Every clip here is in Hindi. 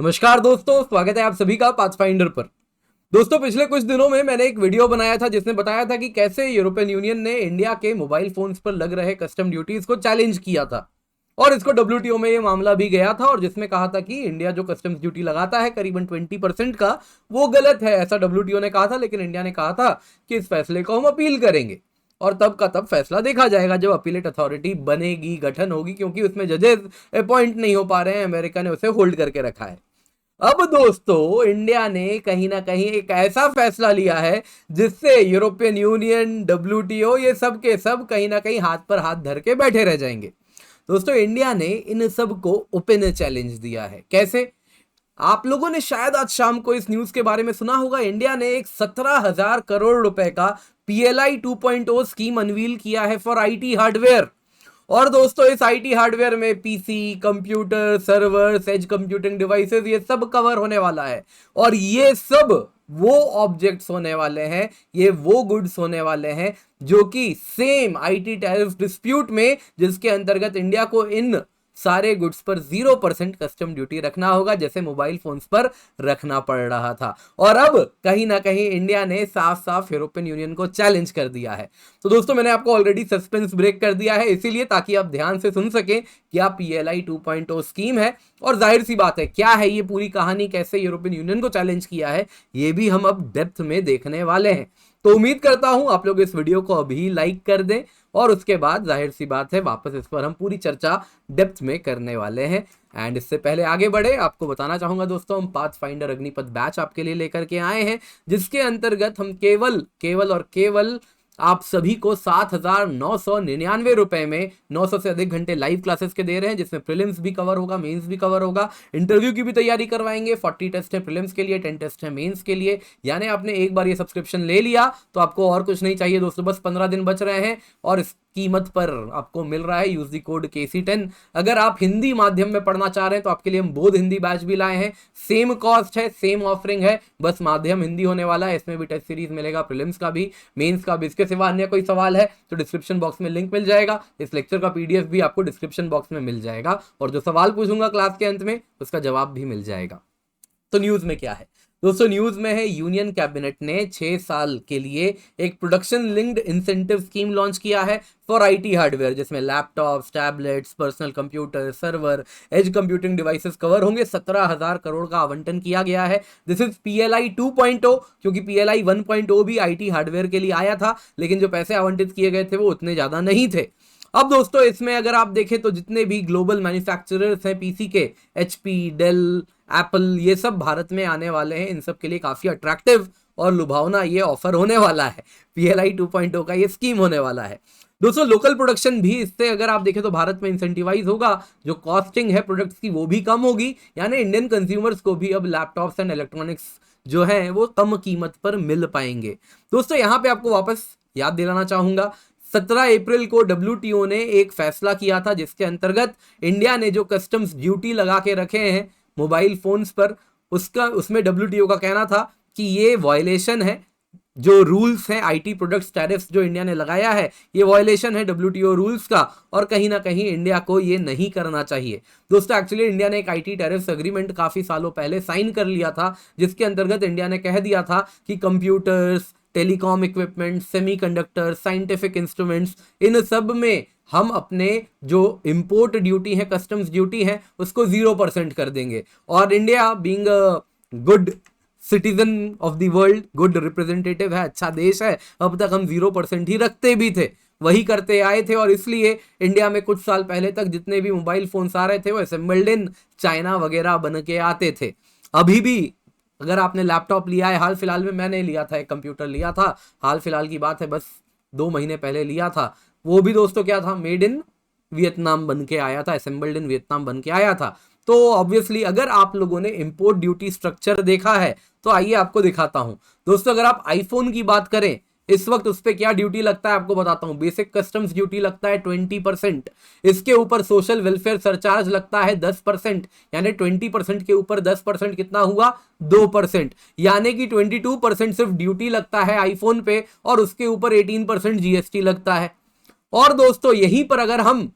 नमस्कार दोस्तों, स्वागत है आप सभी का पाथफाइंडर पर। दोस्तों, पिछले कुछ दिनों में मैंने एक वीडियो बनाया था जिसमें बताया था कि कैसे यूरोपियन यूनियन ने इंडिया के मोबाइल फोन्स पर लग रहे कस्टम ड्यूटीज को चैलेंज किया था और इसको डब्ल्यूटीओ में ये मामला भी गया था और जिसमें कहा था कि इंडिया जो कस्टम्स ड्यूटी लगाता है करीबन 20% का, वो गलत है, ऐसा डब्ल्यूटीओ ने कहा था। लेकिन इंडिया ने कहा था कि इस फैसले को हम अपील करेंगे और तब का तब फैसला देखा जाएगा जब अपीलेट अथॉरिटी बनेगी, गठन होगी, क्योंकि उसमें जजेस अपॉइंट नहीं हो पा रहे हैं। अमेरिका ने उसे होल्ड करके रखा है। अब दोस्तों, इंडिया ने कहीं ना कहीं एक ऐसा फैसला लिया है जिससे यूरोपियन यूनियन, डब्ल्यूटीओ, ये सब के सब कहीं ना कहीं हाथ पर हाथ धर के बैठे रह जाएंगे। दोस्तों, इंडिया ने इन सब को ओपन चैलेंज दिया है। कैसे? आप लोगों ने शायद आज शाम को इस न्यूज के बारे में सुना होगा। इंडिया ने एक 17,000 करोड़ रुपए का पीएलआई 2.0 स्कीम अनवील किया है फॉर आईटी हार्डवेयर। और दोस्तों, इस आईटी हार्डवेयर में PC, computer, servers, edge computing devices, ये सब कवर होने वाला है। और ये सब वो ऑब्जेक्ट्स होने वाले हैं, ये वो गुड्स होने वाले हैं जो कि सेम आईटी टैरिफ डिस्प्यूट में, जिसके अंतर्गत इंडिया को इन सारे गुड्स पर 0% कस्टम ड्यूटी रखना होगा, जैसे मोबाइल फोन्स पर रखना पड़ रहा था। और अब कहीं ना कहीं इंडिया ने साफ साफ यूरोपियन यूनियन को चैलेंज कर दिया है। तो दोस्तों, मैंने आपको ऑलरेडी सस्पेंस ब्रेक कर दिया है, इसीलिए ताकि आप ध्यान से सुन सकें क्या पीएलआई 2.0 स्कीम है और जाहिर सी बात है क्या है ये पूरी कहानी, कैसे यूरोपियन यूनियन को चैलेंज किया है, ये भी हम अब डेप्थ में देखने वाले हैं। तो उम्मीद करता हूं आप लोग इस वीडियो को अभी लाइक कर दें और उसके बाद जाहिर सी बात है वापस इस पर हम पूरी चर्चा डेप्थ में करने वाले हैं। एंड इससे पहले आगे बढ़े, आपको बताना चाहूंगा दोस्तों, हम पाथफाइंडर अग्निपथ बैच आपके लिए लेकर के आए हैं, जिसके अंतर्गत हम केवल और केवल आप सभी को 7,999 रुपए में 900 से अधिक घंटे लाइव क्लासेस के दे रहे हैं, जिसमें प्रीलिम्स भी कवर होगा, मेंस भी कवर होगा, इंटरव्यू की भी तैयारी करवाएंगे। 40 टेस्ट है प्रीलिम्स के लिए, 10 टेस्ट है मेंस के लिए। यानी आपने एक बार ये सब्सक्रिप्शन ले लिया तो आपको और कुछ नहीं चाहिए दोस्तों, बस 15 दिन बच रहे हैं और इस कीमत पर आपको मिल रहा है। Use the code KC10। अगर आप हिंदी माध्यम में पढ़ना चाह रहे हैं तो आपके लिए हम बोध हिंदी बैच भी लाए हैं। सेम कॉस्ट है, सेम ऑफरिंग है, बस माध्यम हिंदी होने वाला है। इसमें भी टेस्ट सीरीज मिलेगा, प्रीलिम्स का भी, मेंस का भी। इसके सिवा अन्य कोई सवाल है तो डिस्क्रिप्शन बॉक्स में लिंक मिल जाएगा। इस लेक्चर का PDF भी आपको डिस्क्रिप्शन बॉक्स में मिल जाएगा और जो सवाल पूछूंगा क्लास के अंत में उसका जवाब भी मिल जाएगा। तो न्यूज में क्या है दोस्तों? न्यूज में है यूनियन कैबिनेट ने 6 साल के लिए एक production linked incentive scheme launch किया है फॉर आईटी हार्डवेयर, जिसमें laptops, tablets, personal computer, server, as computing devices cover होंगे। 17,000 करोड़ का आवंटन किया गया है। दिस इज पीएलआई 2.0, क्योंकि पीएलआई 1.0 भी आईटी हार्डवेयर के लिए आया था, लेकिन जो पैसे आवंटित किए गए थे वो उतने ज्यादा नहीं थे। अब दोस्तों, इसमें अगर आप देखें तो जितने भी ग्लोबल मैन्युफैक्चरर्स हैं पीसी के, HP, डेल, एप्पल, ये सब भारत में आने वाले हैं। इन सब के लिए काफी अट्रैक्टिव और लुभावना ये ऑफर होने वाला है। पीएलआई 2.0 का ये स्कीम होने वाला है। दोस्तों, लोकल प्रोडक्शन भी इससे अगर आप देखें तो भारत में इंसेंटिवाइज होगा। जो कॉस्टिंग है प्रोडक्ट्स की वो भी कम होगी, यानी इंडियन कंज्यूमर्स को भी अब लैपटॉप्स एंड इलेक्ट्रॉनिक्स जो है वो कम कीमत पर मिल पाएंगे। दोस्तों, यहां पे आपको वापस याद दिलाना चाहूंगा, 17 अप्रैल को डब्ल्यूटीओ ने एक फैसला किया था जिसके अंतर्गत इंडिया ने जो कस्टम्स ड्यूटी लगा के रखे हैं मोबाइल फोन्स पर, उसमें डब्ल्यूटीओ का कहना था कि ये वायलेशन है। जो रूल्स हैं आईटी प्रोडक्ट्स टैरिफ्स जो इंडिया ने लगाया है, ये वायलेशन है डब्ल्यूटीओ रूल्स का और कहीं ना कहीं इंडिया को ये नहीं करना चाहिए। दोस्तों, एक्चुअली इंडिया ने एक आईटी टैरिफ्स एग्रीमेंट काफी सालों पहले साइन कर लिया था, जिसके अंतर्गत इंडिया ने कह दिया था कि computers, telecom equipment, semiconductor, scientific instruments, इन सब में हम अपने जो इंपोर्ट ड्यूटी है, कस्टम्स ड्यूटी है, उसको 0% कर देंगे। और India being a good citizen of the world, good representative है, अच्छा देश है, अब तक हम 0% ही रखते भी थे, वही करते आए थे। और इसलिए इंडिया में कुछ साल पहले तक जितने भी मोबाइल फोन्स आ रहे थे वो असेंबल्ड इन चाइना वगैरह बन के आते थे। अभी भी अगर आपने लैपटॉप लिया है, हाल फिलहाल में मैंने लिया था, एक कंप्यूटर लिया था, हाल फिलहाल की बात है, बस 2 महीने पहले लिया था, वो भी दोस्तों क्या था, मेड इन वियतनाम बन के आया था, असेंबल्ड इन वियतनाम बन के आया था। तो ऑब्वियसली अगर आप लोगों ने इंपोर्ट ड्यूटी स्ट्रक्चर देखा है तो आइए आपको दिखाता हूं। दोस्तों, अगर आप आईफोन की बात करें इस वक्त उस पर क्या ड्यूटी लगता है आपको बताता हूं। बेसिक कस्टम्स ड्यूटी लगता है 20%, इसके ऊपर सोशल वेलफेयर सरचार्ज लगता है 10%, यानी 20% के ऊपर 10% कितना हुआ, 2%, यानी कि 22% सिर्फ ड्यूटी लगता है आईफोन पे और उसके ऊपर 18% जीएसटी लगता है। और दोस्तों, यहीं पर अगर हम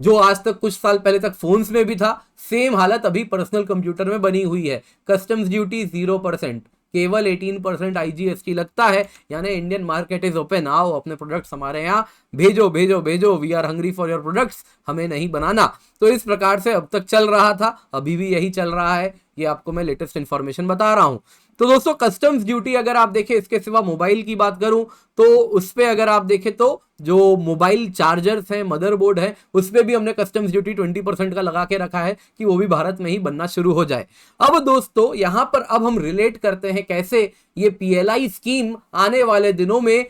जो आज तक कुछ साल पहले तक फोन्स में भी था, सेम हालत अभी पर्सनल कंप्यूटर में बनी हुई है। कस्टम्स ड्यूटी 0%, केवल 18% IGST लगता है। यानी इंडियन मार्केट इज ओपन, आओ अपने प्रोडक्ट्स हमारे यहाँ भेजो भेजो भेजो, we are hungry for your products, हमें नहीं बनाना। तो इस प्रकार से अब तक चल रहा था, अभी भी यही चल रहा है, ये आपको मैं लेटेस्ट इंफॉर्मेशन बता रहा हूं। तो दोस्तों कस्टम्स ड्यूटी अगर आप देखें, इसके सिवा मोबाइल की बात करूं तो उस पे अगर आप देखें तो जो मोबाइल चार्जर्स हैं, मदरबोर्ड है, उस पे भी हमने कस्टम्स ड्यूटी 20% का लगा के रखा है कि वो भी भारत में ही बनना शुरू हो जाए। अब दोस्तों यहां पर अब हम रिलेट करते हैं कैसे ये PLI स्कीम आने वाले दिनों में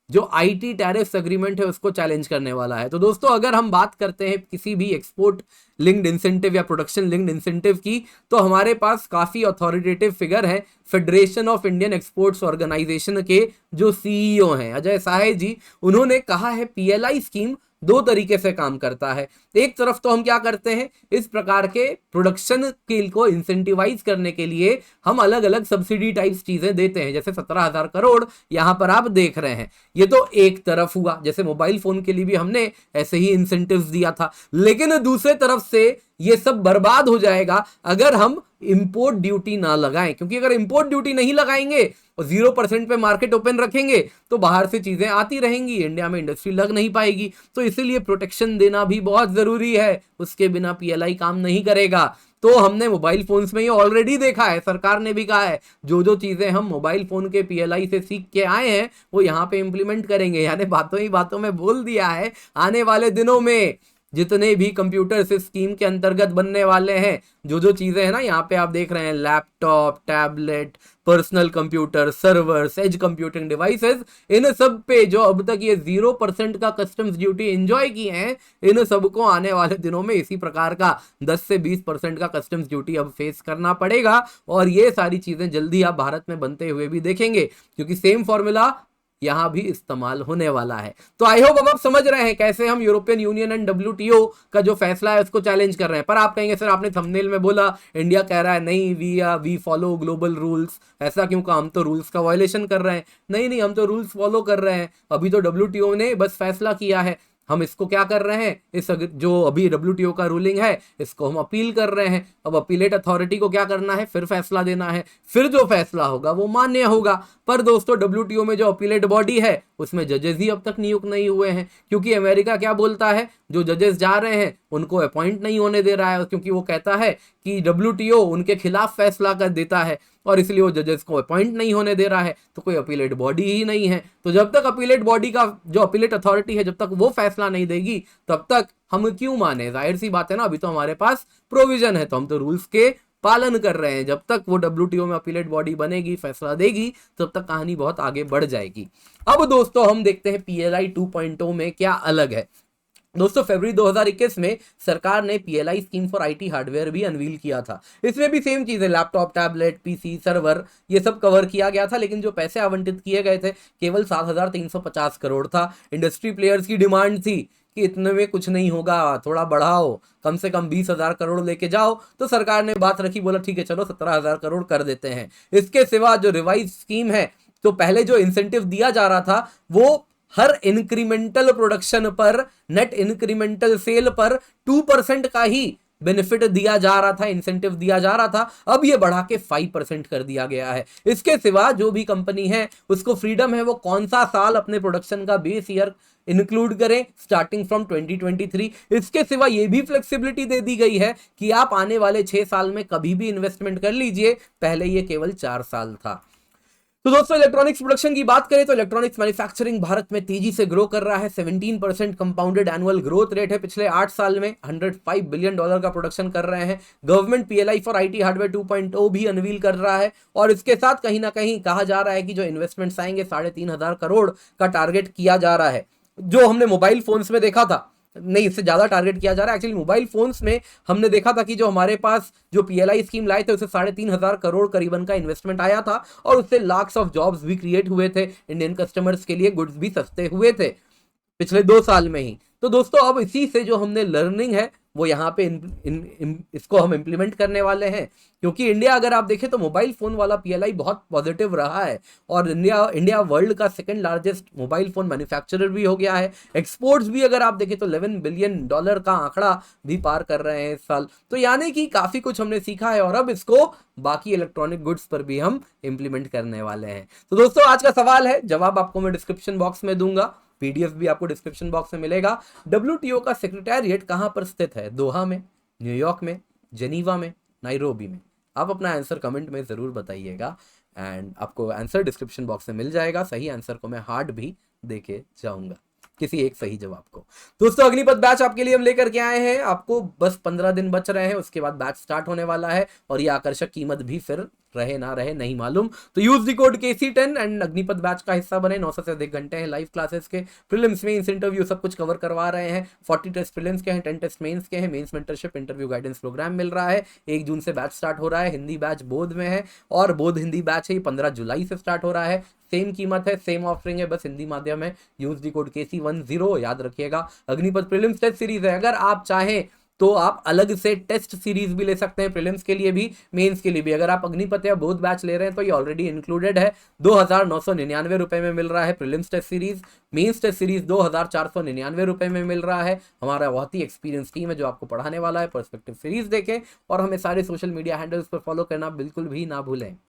जो IT टैरिफ एग्रीमेंट है उसको चैलेंज करने वाला है। तो दोस्तों अगर हम बात करते हैं किसी भी एक्सपोर्ट लिंक्ड इंसेंटिव या प्रोडक्शन लिंक्ड इंसेंटिव की, तो हमारे पास काफी अथॉरिटेटिव फिगर है federation of Indian exports organisation के जो CEO हैं अजय साहे जी। उन्होंने कहा है PLI स्कीम दो तरीके से काम करता है। एक तरफ तो हम क्या करते हैं, इस प्रकार के प्रोडक्शन स्किल को इंसेंटिवाइज करने के लिए हम अलग अलग सब्सिडी टाइप्स चीजें देते हैं, जैसे 17,000 करोड़ यहां पर आप देख रहे हैं। ये तो एक तरफ हुआ, जैसे मोबाइल फोन के लिए भी हमने ऐसे ही इंसेंटिव्स दिया था। लेकिन दूसरे तरफ से ये सब बर्बाद हो जाएगा अगर हम इंपोर्ट ड्यूटी ना लगाएं, क्योंकि अगर इंपोर्ट ड्यूटी नहीं लगाएंगे और 0% पे मार्केट ओपन रखेंगे तो बाहर से चीजें आती रहेंगी, इंडिया में इंडस्ट्री लग नहीं पाएगी। तो इसीलिए प्रोटेक्शन देना भी बहुत जरूरी है, उसके बिना PLI काम नहीं करेगा। तो हमने मोबाइल फोन्स में ये ऑलरेडी देखा है, सरकार ने भी कहा है जो जो चीजें हम मोबाइल फोन के PLI से सीख के आए हैं वो यहाँ पे इंप्लीमेंट करेंगे। यानी बातों ही बातों में बोल दिया है आने वाले दिनों में जितने भी कंप्यूटर्स इस स्कीम के अंतर्गत बनने वाले हैं, जो जो चीजें हैं ना यहाँ पे आप देख रहे हैं, laptop, tablet, personal computer, servers, edge computing devices, इन सब पे जो अब तक ये 0% का कस्टम्स ड्यूटी एंजॉय किए हैं, इन सबको आने वाले दिनों में इसी प्रकार का 10 से 20% का कस्टम्स ड्यूटी अब फेस करना पड़ेगा। और ये सारी चीजें जल्दी आप भारत में बनते हुए भी देखेंगे, क्योंकि सेम फॉर्मूला यहां भी इस्तेमाल होने वाला है। तो आई होप अब आप समझ रहे हैं कैसे हम यूरोपियन यूनियन एंड WTO का जो फैसला है उसको चैलेंज कर रहे हैं। पर आप कहेंगे सर आपने थंबनेल में बोला इंडिया कह रहा है नहीं वी फॉलो ग्लोबल रूल्स, ऐसा क्यों कहा, हम तो रूल्स का वायलेशन कर रहे हैं। नहीं नहीं, हम तो रूल्स फॉलो कर रहे हैं। अभी तो WTO ने बस फैसला किया है, हम इसको क्या कर रहे हैं, इस जो अभी WTO का रूलिंग है इसको हम अपील कर रहे हैं। अब अपीलेट अथॉरिटी को क्या करना है, फिर फैसला देना है, फिर जो फैसला होगा वो मान्य होगा। पर दोस्तों WTO में जो अपीलेट बॉडी है उसमें जजेस ही अब तक नियुक्त नहीं हुए हैं, क्योंकि अमेरिका क्या बोलता है, जो जजेस जा रहे हैं उनको अपॉइंट नहीं होने दे रहा है, क्योंकि वो कहता है कि WTO उनके खिलाफ फैसला कर देता है और इसलिए वो जजेस को अपॉइंट नहीं होने दे रहा है। तो कोई अपीलेट बॉडी ही नहीं है। तो जब तक अपीलेट बॉडी का जो अपीलेट अथॉरिटी है जब तक वो फैसला नहीं देगी तब तक हम क्यों माने, जाहिर सी बात है ना। अभी तो हमारे पास प्रोविजन है तो हम तो रूल्स के पालन कर रहे हैं। जब तक वो WTO में अपीलेट बॉडी बनेगी, फैसला देगी, तब तक कहानी बहुत आगे बढ़ जाएगी। अब दोस्तों हम देखते हैं PLI 2.0 में क्या अलग है। दोस्तों फरवरी 2021 में सरकार ने PLI scheme for IT hardware भी अनवील किया था। इसमें भी सेम चीज है, लैपटॉप, टैबलेट, PC, सर्वर, ये सब कवर किया गया था। लेकिन जो पैसे आवंटित किए गए थे केवल 7,350 करोड़ था। इंडस्ट्री प्लेयर्स की डिमांड थी कि इतने में कुछ नहीं होगा, थोड़ा बढ़ाओ, कम से कम 20,000 करोड़ लेके जाओ। तो सरकार ने बात रखी, बोला ठीक है चलो 17,000 करोड़ कर देते हैं। इसके सिवा जो रिवाइज स्कीम है, तो पहले जो इंसेंटिव दिया जा रहा था वो हर इंक्रीमेंटल प्रोडक्शन पर, नेट इंक्रीमेंटल सेल पर 2% का ही बेनिफिट दिया जा रहा था, इंसेंटिव दिया जा रहा था। अब ये बढ़ा के 5% कर दिया गया है। इसके सिवा जो भी कंपनी है उसको फ्रीडम है वो कौन सा साल अपने प्रोडक्शन का बेस ईयर इंक्लूड करें, स्टार्टिंग फ्रॉम 2023। इसके सिवा ये भी फ्लेक्सिबिलिटी दे दी गई है कि आप आने वाले 6 साल में कभी भी इन्वेस्टमेंट कर लीजिए, पहले ये केवल 4 साल था। तो दोस्तों इलेक्ट्रॉनिक्स प्रोडक्शन की बात करें तो इलेक्ट्रॉनिक्स मैन्युफैक्चरिंग भारत में तेजी से ग्रो कर रहा है। 17% कंपाउंडेड एनुअल ग्रोथ रेट है पिछले 8 साल में। $105 बिलियन का प्रोडक्शन कर रहे हैं। Government PLI for IT hardware 2.0 भी अनवील कर रहा है। और इसके साथ कहीं ना कहीं कहा जा रहा है कि जो इन्वेस्टमेंट्स आएंगे 3,500 करोड़ का टारगेट किया जा रहा है। जो हमने मोबाइल फोन्स में देखा था, नहीं इससे ज्यादा टारगेट किया जा रहा है। एक्चुअली मोबाइल फोन्स में हमने देखा था कि जो हमारे पास जो PLI स्कीम लाए थे उससे 3,500 करोड़ करीबन का इन्वेस्टमेंट आया था और उससे लाख्स ऑफ जॉब्स भी क्रिएट हुए थे। इंडियन कस्टमर्स के लिए गुड्स भी सस्ते हुए थे पिछले 2 साल में ही। तो दोस्तों अब इसी से जो हमने लर्निंग है वो यहाँ पे इसको हम इम्प्लीमेंट करने वाले हैं, क्योंकि इंडिया अगर आप देखें तो मोबाइल फोन वाला पीएलआई बहुत पॉजिटिव रहा है, और इंडिया वर्ल्ड का second largest mobile phone manufacturer भी हो गया है। एक्सपोर्ट्स भी अगर आप देखें तो $11 बिलियन का आंकड़ा भी पार कर रहे हैं इस साल। तो यानी कि काफी कुछ हमने सीखा है, और अब इसको बाकी इलेक्ट्रॉनिक गुड्स पर भी हम इंप्लीमेंट करने वाले हैं। तो दोस्तों आज का सवाल है, जवाब आपको मैं डिस्क्रिप्शन बॉक्स में दूंगा, पीडीएफ भी आपको डिस्क्रिप्शन बॉक्स में मिलेगा। डब्ल्यूटीओ का सेक्रेटेरिएट कहां पर स्थित है? दोहा में, न्यूयॉर्क में, जेनीवा में, नाइरोबी में? आप अपना आंसर कमेंट में जरूर बताइएगा, एंड आपको आंसर डिस्क्रिप्शन बॉक्स में मिल जाएगा। सही आंसर को मैं हार्ड भी देके जाऊंगा, किसी एक सही जवाब को। दोस्तों अग्निपथ बैच आपके लिए हम लेकर के आए हैं, आपको बस 15 दिन बच रहे हैं, उसके बाद बैच स्टार्ट होने वाला है, और ये आकर्षक कीमत भी फिर रहे ना रहे नहीं मालूम। तो use the code KC10 and Agnipath batch का हिस्सा बने। 900 से अधिक घंटे हैं लाइव क्लासेस के, प्रीलिम्स मेंस इंटरव्यू सब कुछ कवर करवा रहे हैं। 40 टेस्ट प्रीलिम्स के हैं, 10 टेस्ट मेंस के हैं, mains mentorship interview guidance programme मिल रहा है। 1 जून से बैच स्टार्ट हो रहा है। हिंदी बैच बोध में है, और बोध हिंदी बैच है, ये 15 जुलाई से स्टार्ट हो रहा है। सेम कीमत है, सेम ऑफरिंग है, बस हिंदी माध्यम है। यूज दी कोड KC10, याद रखिएगा। अग्निपथ प्रीलिम्स टेस्ट सीरीज है, अगर आप चाहें तो आप अलग से टेस्ट सीरीज भी ले सकते हैं, प्रीलिम्स के लिए भी, मेंस के लिए भी। अगर आप अग्निपथ या बोध बैच ले रहे हैं तो ये ऑलरेडी इंक्लूडेड है। 2,999 रुपए में मिल रहा है prelims test series. Mains test series 2,499 रुपए में मिल रहा है। हमारा बहुत ही एक्सपीरियंस टीम है जो आपको पढ़ाने वाला है। पर्सपेक्टिव सीरीज देखें, और हमें सारे सोशल मीडिया हैंडल्स पर फॉलो करना बिल्कुल भी ना भूलें।